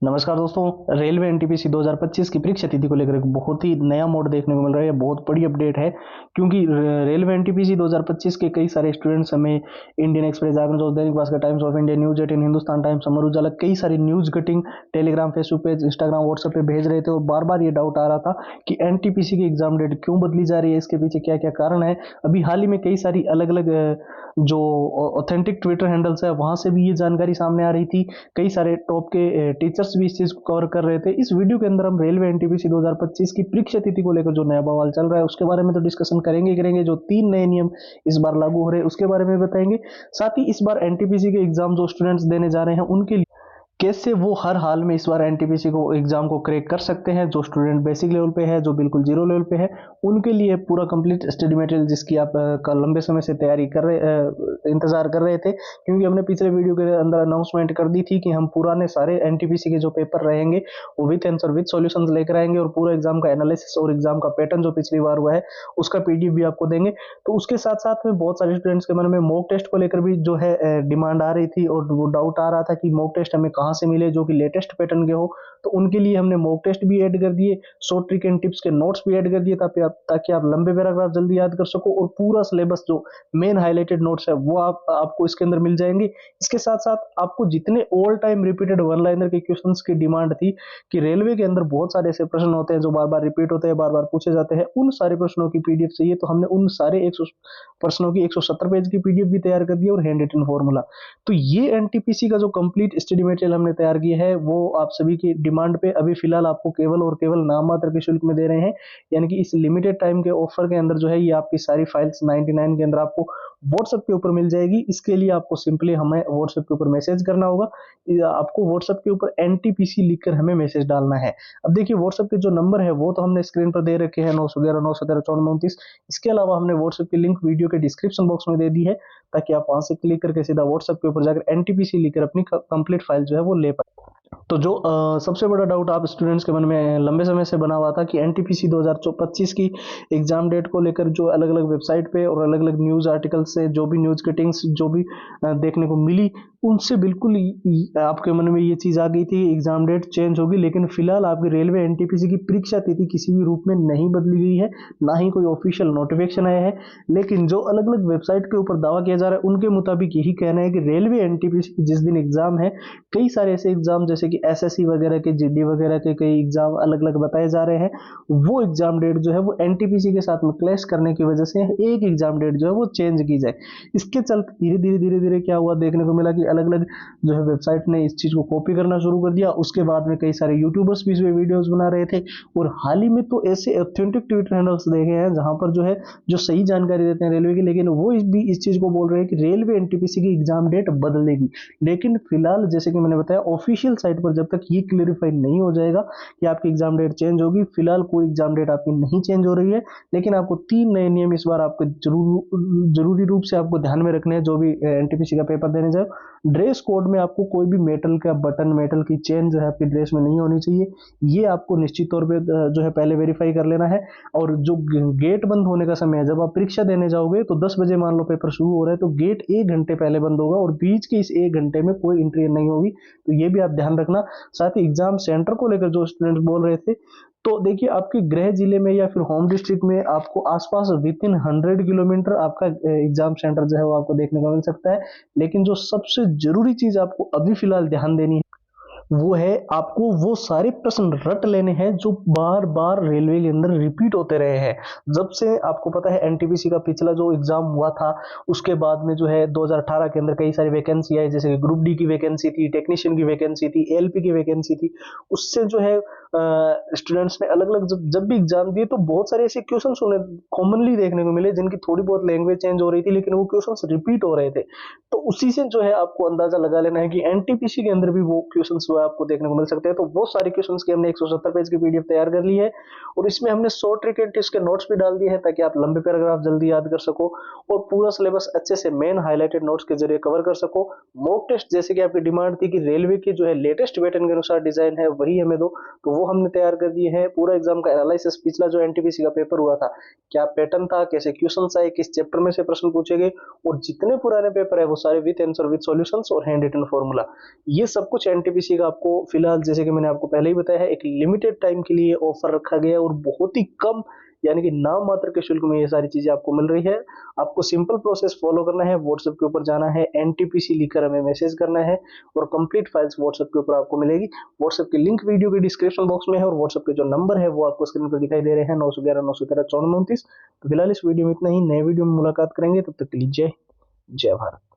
नमस्कार दोस्तों, railway NTPC 2025 की परीक्षा तिथि को लेकर एक बहुत ही नया मोड देखने को मिल रहा है। बहुत बड़ी अपडेट है क्योंकि रेलवे एनटीपीसी 2025 के कई सारे स्टूडेंट्स हमें Indian express, Jagran news, Dainik Bhaskar, Times of India, News 18, Hindustan Times, Amar Ujala, कई सारी news cutting Telegram, Facebook page, Instagram, WhatsApp पे भेज रहे थे और बार बार ये डाउट आ रहा था कि एनटीपीसी की एग्जाम डेट क्यों बदली जा रही है, इसके पीछे क्या क्या कारण है। अभी हाल ही में कई सारी अलग अलग जो ऑथेंटिक ट्विटर हैंडल्स है वहां से भी ये जानकारी सामने आ रही थी। कई सारे टॉप के टीचर्स भी इस चीज को कवर कर रहे थे। इस वीडियो के अंदर हम रेलवे एनटीपीसी 2025 की परीक्षा तिथि को लेकर जो नया बवाल चल रहा है उसके बारे में तो डिस्कशन करेंगे। जो 3 नए नियम इस बार लागू हो रहे हैं उसके बारे में बताएंगे। साथ ही इस बार एनटीपीसी के एग्जाम जो स्टूडेंट्स देने जा रहे हैं उनके लिए कैसे वो हर हाल में इस बार एनटीपीसी को एग्जाम को क्रैक कर सकते हैं। जो स्टूडेंट बेसिक लेवल पे है, जो बिल्कुल जीरो लेवल पे है, उनके लिए पूरा कंप्लीट स्टडी मटेरियल जिसकी आप का लंबे समय से तैयारी कर रहे इंतजार कर रहे थे, क्योंकि हमने पिछले वीडियो के अंदर अनाउंसमेंट कर दी थी कि हम पुराने सारे एनटीपीसी के जो पेपर रहेंगे वो विथ आंसर विथ सॉल्यूशंस लेकर आएंगे और पूरा एग्जाम का एनालिसिस और एग्जाम का पैटर्न जो पिछली बार हुआ है उसका पीडीएफ भी आपको देंगे। तो उसके साथ साथ में बहुत सारे स्टूडेंट्स के मन में मॉक टेस्ट को लेकर भी जो है डिमांड आ रही थी और वो डाउट आ रहा था कि मॉक टेस्ट हमें कहाँ से मिले जो कि लेटेस्ट पैटर्न के हो। तो उनके लिए हमने मॉक टेस्ट भी ऐड कर दिए, शॉर्ट ट्रिक एंड टिप्स के नोट्स भी ऐड कर दिए ताकि आप लंबे पैराग्राफ जल्दी याद कर सको और पूरा सिलेबस जो मेन हाईलाइटेड नोट्स है वो आपको इसके अंदर मिल जाएंगे। इसके साथ साथ आपको जितने all time repeated one liner के क्वेश्चंस की डिमांड थी कि रेलवे के अंदर बहुत सारे ऐसे प्रश्न होते हैं जो बार बार रिपीट होते हैं, बार बार पूछे जाते हैं, उन सारे प्रश्नों की पीडीएफ चाहिए तो हमने उन सारे 100 प्रश्नों की 170 पेज की पीडीएफ भी तैयार कर दी और हैंड रिटन फॉर्मूला। तो ये एनटीपीसी का जो कंप्लीट स्टडी मटेरियल हमने तैयार किया है वो आप सभी की डिमांड पे अभी फिलहाल आपको केवल और केवल नाम मात्र के शुल्क में दे रहे हैं। यानी कि इस लिमिटेड टाइम के ऑफर के अंदर जो है ये आपकी सारी फाइल्स 99 के अंदर आपको व्हाट्सएप के ऊपर मिल जाएगी। इसके लिए आपको सिंपली हमें व्हाट्सएप के ऊपर मैसेज करना होगा। आपको व्हाट्सएप के ऊपर एनटीपीसी लिखकर हमें मैसेज डालना है। अब देखिए व्हाट्सएप के जो नंबर है वो तो हमने स्क्रीन पर दे रखे हैं 911 913 1429। इसके अलावा हमने व्हाट्सएप की लिंक वीडियो के डिस्क्रिप्शन बॉक्स में दे दी है ताकि आप वहां से क्लिक करके सीधा व्हाट्सएप के ऊपर जाकर एनटीपीसी लिखकर अपनी कंप्लीट फाइल जो है वो ले पाए। तो जो सबसे बड़ा डाउट आप स्टूडेंट्स के मन में लंबे समय से बना हुआ था कि एनटीपीसी 2025 की एग्जाम डेट को लेकर जो अलग अलग वेबसाइट पे और अलग अलग न्यूज आर्टिकल से जो भी न्यूज कटिंग्स जो भी देखने को मिली उनसे बिल्कुल आपके मन में ये चीज आ गई थी एग्जाम डेट चेंज होगी। लेकिन फिलहाल आपकी रेलवे एनटीपीसी की परीक्षा तिथि किसी भी रूप में नहीं बदली गई है, ना ही कोई ऑफिशियल नोटिफिकेशन आया है। लेकिन जो अलग अलग वेबसाइट के ऊपर दावा किया जा रहा है उनके मुताबिक यही कहना है कि रेलवे एनटीपीसी की जिस दिन एग्जाम है, कई सारे ऐसे एग्जाम जैसे कि एसएससी वगैरह के, जीडी वगैरह के कई एग्जाम अलग अलग बताए जा रहे हैं, वो एग्जाम डेट जो है वो एनटीपीसी के साथ में क्लैश करने की वजह से एक एग्जाम डेट जो है वो चेंज की जाए। इसके चलते धीरे धीरे क्या हुआ देखने को मिला कि अलग अलग जो है वेबसाइट ने इस चीज को कॉपी करना शुरू कर दिया। उसके बाद में कई सारे यूट्यूबर्स भी इसमें वीडियोस बना रहे थे और हाल ही में तो ऐसे ऑथेंटिक ट्विटर हैंडल्स देखे हैं जहां पर जो है जो सही जानकारी देते हैं रेलवे की, लेकिन वो इस चीज को बोल रहे हैं कि रेलवे एनटीपीसी की एग्जाम डेट बदलेगी। लेकिन फिलहाल जैसे कि मैंने बताया ऑफिशियल साइट पर जब तक ये क्लेरिफाई नहीं हो जाएगा कि आपकी एग्जाम डेट चेंज होगी, फिलहाल कोई एग्जाम डेट आपकी नहीं चेंज हो रही है। लेकिन आपको 3 नए नियम इस बार आपको जरूरी रूप से आपको ध्यान में रखने हैं जो भी एनटीपीसी का पेपर देने जाए। ड्रेस कोड में आपको कोई भी मेटल का बटन, मेटल की चेन जो है आपकी ड्रेस में नहीं होनी चाहिए। ये आपको निश्चित तौर पे जो है पहले वेरीफाई कर लेना है। और जो गेट बंद होने का समय है, जब आप परीक्षा देने जाओगे तो 10 बजे मान लो पेपर शुरू हो रहा है तो गेट 1 घंटे पहले बंद होगा और बीच के इस 1 घंटे में कोई एंट्री नहीं होगी। तो ये भी आप ध्यान रखना। साथ ही एग्जाम सेंटर को लेकर जो स्टूडेंट्स बोल रहे थे, तो देखिए आपके गृह जिले में या फिर होम डिस्ट्रिक्ट में आपको आसपास विद इन 100 किलोमीटर आपका एग्जाम सेंटर जो है वो आपको देखने को मिल सकता है। लेकिन जो सबसे जरूरी चीज आपको अभी फिलहाल ध्यान देनी है वो है आपको वो सारे प्रश्न रट लेने हैं जो बार बार रेलवे के अंदर रिपीट होते रहे हैं। जब से आपको पता है एनटीपीसी का पिछला जो एग्जाम हुआ था उसके बाद में जो है 2018 के अंदर कई सारी वैकेंसी आई, जैसे ग्रुप डी की वैकेंसी थी, टेक्नीशियन की वैकेंसी थी, एलपी की वैकेंसी थी। उससे जो है स्टूडेंट्स ने अलग अलग जब भी एग्जाम दिए तो बहुत सारे ऐसे क्वेश्चन उन्हें कॉमनली देखने को मिले जिनकी थोड़ी बहुत लैंग्वेज चेंज हो रही थी लेकिन वो क्वेश्चन रिपीट हो रहे थे। तो उसी से जो है आपको अंदाजा लगा लेना है कि एनटीपीसी के अंदर भी वो क्वेश्चन आपको देखने को मिल सकते हैं। तो वो सारे क्वेश्चन की हमने 170 पेज की पीडीएफ तैयार कर ली है और इसमें हमने शॉर्ट ट्रिक एंड टिप्स के नोट्स भी डाल दिए हैं ताकि आप लंबे पैराग्राफ जल्दी याद कर सको और पूरा सिलेबस अच्छे से मेन हाईलाइटेड नोट्स के जरिए कवर कर सको। मॉक टेस्ट जैसे कि आपकी डिमांड थी कि रेलवे की जो है लेटेस्ट पैटर्न के अनुसार डिजाइन है वही हमें दो, तो वो वो हमने तैयार कर दिए हैं। पूरा एग्जाम का एनालिसिस, पिछला जो एनटीपीसी का पेपर हुआ था, क्या पैटर्न था, कैसे क्वेश्चन आए, किस चैप्टर में से प्रश्न पूछे गए, और जितने पुराने पेपर है वो सारे विद आंसर, विद सॉल्यूशंस और हैंड रिटन फॉर्मूला, ये सब कुछ एनटीपीसी का आपको फिलहाल, जैसे कि मैंने आपको पहले ही बताया है, एक लिमिटेड टाइम के लिए ऑफर रखा गया है और बहुत ही कम, यानी कि नाम मात्र के शुल्क में ये सारी चीजें आपको मिल रही है। आपको सिंपल प्रोसेस फॉलो करना है, व्हाट्सएप के ऊपर जाना है, एनटीपीसी लिखकर हमें मैसेज करना है और कंप्लीट फाइल्स व्हाट्सएप के ऊपर आपको मिलेगी। व्हाट्सएप की लिंक वीडियो के डिस्क्रिप्शन बॉक्स में है और व्हाट्सएप के जो नंबर है वो आपको स्क्रीन पर दिखाई दे रहे हैं, 911 913 5429। तो फिलहाल इस वीडियो में इतना ही, नए वीडियो में मुलाकात करेंगे, तब तक के लिए जय भारत।